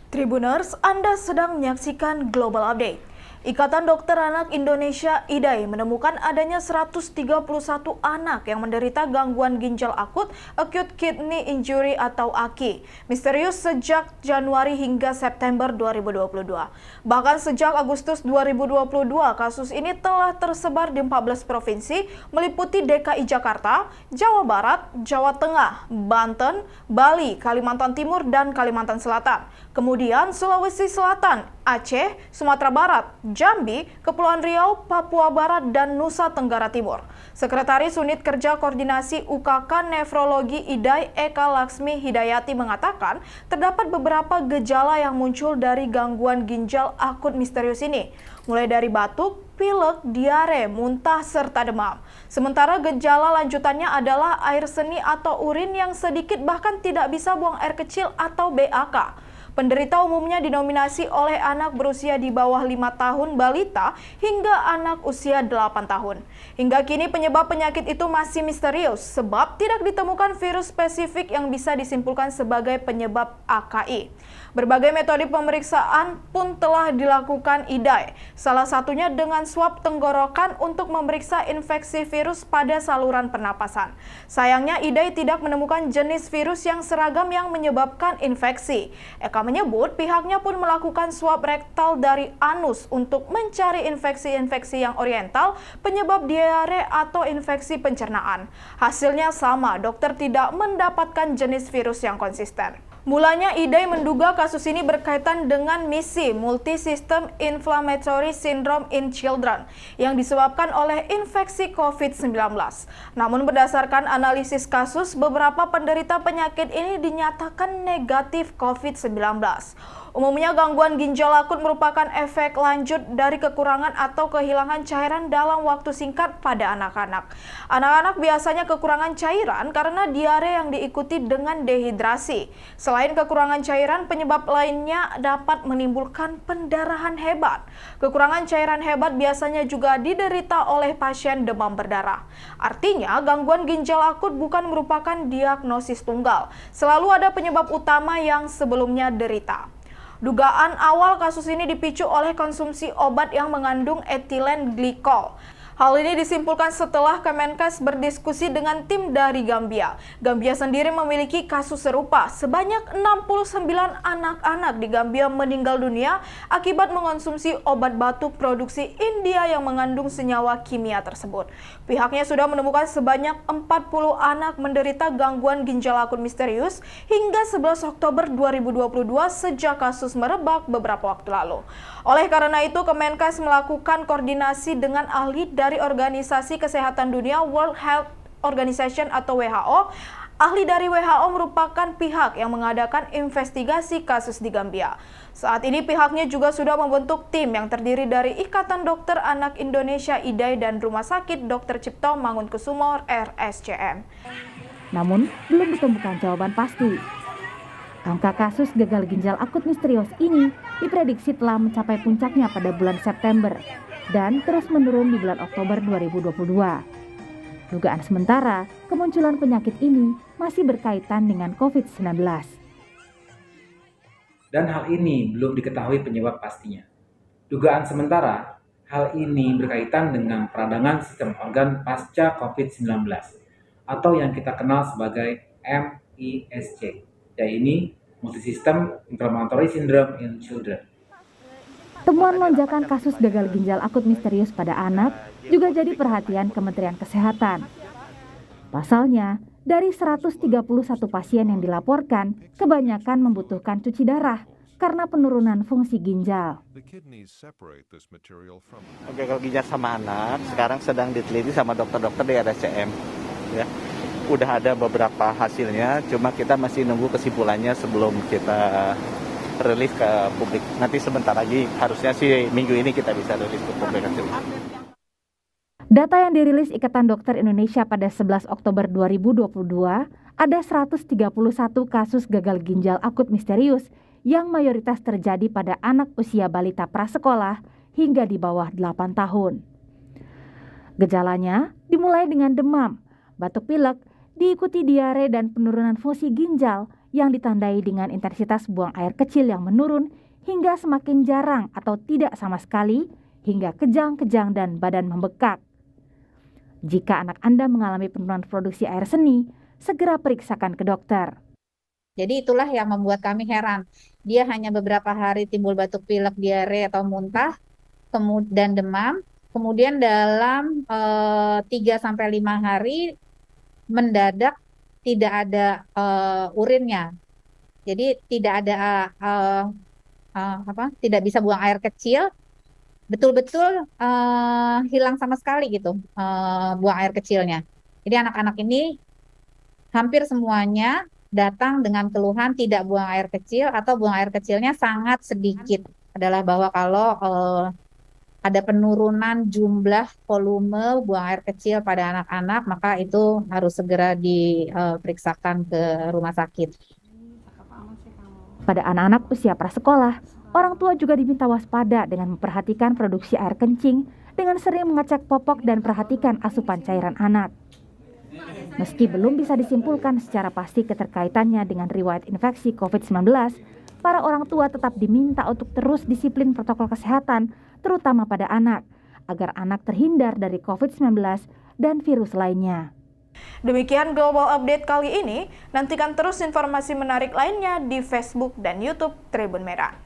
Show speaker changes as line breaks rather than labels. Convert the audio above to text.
Tribuners, Anda sedang menyaksikan Global Update. Ikatan Dokter Anak Indonesia (IDAI) menemukan adanya 131 anak yang menderita gangguan ginjal akut (Acute Kidney Injury atau AKI) misterius sejak Januari hingga September 2022. Bahkan sejak Agustus 2022, kasus ini telah tersebar di 14 provinsi meliputi DKI Jakarta, Jawa Barat, Jawa Tengah, Banten, Bali, Kalimantan Timur, dan Kalimantan Selatan. Kemudian Sulawesi Selatan, Aceh, Sumatera Barat, Jambi, Kepulauan Riau, Papua Barat, dan Nusa Tenggara Timur. Sekretaris Unit Kerja Koordinasi UKK Nefrologi IDAI Eka Laksmi Hidayati mengatakan terdapat beberapa gejala yang muncul dari gangguan ginjal akut misterius ini, mulai dari batuk, pilek, diare, muntah, serta demam. Sementara gejala lanjutannya adalah air seni atau urin yang sedikit bahkan tidak bisa buang air kecil atau BAK. Penderita umumnya dinominasi oleh anak berusia di bawah 5 tahun balita hingga anak usia 8 tahun. Hingga kini penyebab penyakit itu masih misterius sebab tidak ditemukan virus spesifik yang bisa disimpulkan sebagai penyebab AKI. Berbagai metode pemeriksaan pun telah dilakukan IDAI, salah satunya dengan swab tenggorokan untuk memeriksa infeksi virus pada saluran pernapasan. Sayangnya IDAI tidak menemukan jenis virus yang seragam yang menyebabkan infeksi. Eka menyebut pihaknya pun melakukan swab rektal dari anus untuk mencari infeksi-infeksi yang oriental, penyebab diare atau infeksi pencernaan. Hasilnya sama, dokter tidak mendapatkan jenis virus yang konsisten. Mulanya IDAI menduga kasus ini berkaitan dengan MIS-C, Multi-System Inflammatory Syndrome in Children, yang disebabkan oleh infeksi COVID-19. Namun berdasarkan analisis kasus, beberapa penderita penyakit ini dinyatakan negatif COVID-19. Umumnya gangguan ginjal akut merupakan efek lanjut dari kekurangan atau kehilangan cairan dalam waktu singkat pada anak-anak. Anak-anak biasanya kekurangan cairan karena diare yang diikuti dengan dehidrasi. Selain kekurangan cairan, penyebab lainnya dapat menimbulkan pendarahan hebat. Kekurangan cairan hebat biasanya juga diderita oleh pasien demam berdarah. Artinya, gangguan ginjal akut bukan merupakan diagnosis tunggal. Selalu ada penyebab utama yang sebelumnya derita. Dugaan awal kasus ini dipicu oleh konsumsi obat yang mengandung etilen glikol. Hal ini disimpulkan setelah Kemenkes berdiskusi dengan tim dari Gambia. Gambia sendiri memiliki kasus serupa. Sebanyak 69 anak-anak di Gambia meninggal dunia akibat mengonsumsi obat batuk produksi India yang mengandung senyawa kimia tersebut. Pihaknya sudah menemukan sebanyak 40 anak menderita gangguan ginjal akut misterius hingga 11 Oktober 2022 sejak kasus merebak beberapa waktu lalu. Oleh karena itu, Kemenkes melakukan koordinasi dengan ahli dari Organisasi Kesehatan Dunia World Health Organization atau WHO. Ahli dari WHO merupakan pihak yang mengadakan investigasi kasus di Gambia. Saat ini pihaknya juga sudah membentuk tim yang terdiri dari Ikatan Dokter Anak Indonesia (IDAI) dan Rumah Sakit Dr. Cipto Mangunkusumo (RSCM).
Namun, belum ditemukan jawaban pasti. Angka kasus gagal ginjal akut misterius ini diprediksi telah mencapai puncaknya pada bulan September dan terus menurun di bulan Oktober 2022. Dugaan sementara, kemunculan penyakit ini masih berkaitan dengan COVID-19.
Dan hal ini belum diketahui penyebab pastinya. Dugaan sementara, hal ini berkaitan dengan peradangan sistem organ pasca COVID-19 atau yang kita kenal sebagai MIS-C. Yaitu Multi-System Inflammatory Syndrome in Children.
Temuan lonjakan kasus gagal ginjal akut misterius pada anak juga jadi perhatian Kementerian Kesehatan. Pasalnya, dari 131 pasien yang dilaporkan, kebanyakan membutuhkan cuci darah karena penurunan fungsi ginjal.
Gagal ginjal sama anak sekarang sedang diteliti sama dokter-dokter di RSCM. Ya. Udah ada beberapa hasilnya, cuma kita masih nunggu kesimpulannya sebelum kita rilis ke publik. Nanti sebentar lagi, harusnya sih minggu ini kita bisa rilis ke publik hasilnya.
Data yang dirilis Ikatan Dokter Indonesia pada 11 Oktober 2022, ada 131 kasus gagal ginjal akut misterius yang mayoritas terjadi pada anak usia balita prasekolah hingga di bawah 8 tahun. Gejalanya dimulai dengan demam, batuk pilek, diikuti diare dan penurunan fungsi ginjal yang ditandai dengan intensitas buang air kecil yang menurun hingga semakin jarang atau tidak sama sekali, hingga kejang-kejang dan badan membekak. Jika anak Anda mengalami penurunan produksi air seni, segera periksakan ke dokter.
Jadi itulah yang membuat kami heran. Dia hanya beberapa hari timbul batuk pilek, diare atau muntah, kemudian demam, kemudian dalam 3-5 hari mendadak tidak ada urinnya. Jadi tidak ada tidak bisa buang air kecil, betul-betul hilang sama sekali gitu buang air kecilnya. Jadi anak-anak ini hampir semuanya datang dengan keluhan tidak buang air kecil atau buang air kecilnya sangat sedikit. Adalah bahwa kalau ada penurunan jumlah volume buang air kecil pada anak-anak, maka itu harus segera diperiksakan ke rumah sakit.
Pada anak-anak usia prasekolah, orang tua juga diminta waspada dengan memperhatikan produksi air kencing dengan sering mengecek popok dan perhatikan asupan cairan anak. Meski belum bisa disimpulkan secara pasti keterkaitannya dengan riwayat infeksi COVID-19, para orang tua tetap diminta untuk terus disiplin protokol kesehatan, terutama pada anak, agar anak terhindar dari COVID-19 dan virus lainnya.
Demikian Global Update kali ini, nantikan terus informasi menarik lainnya di Facebook dan YouTube Tribun Merah.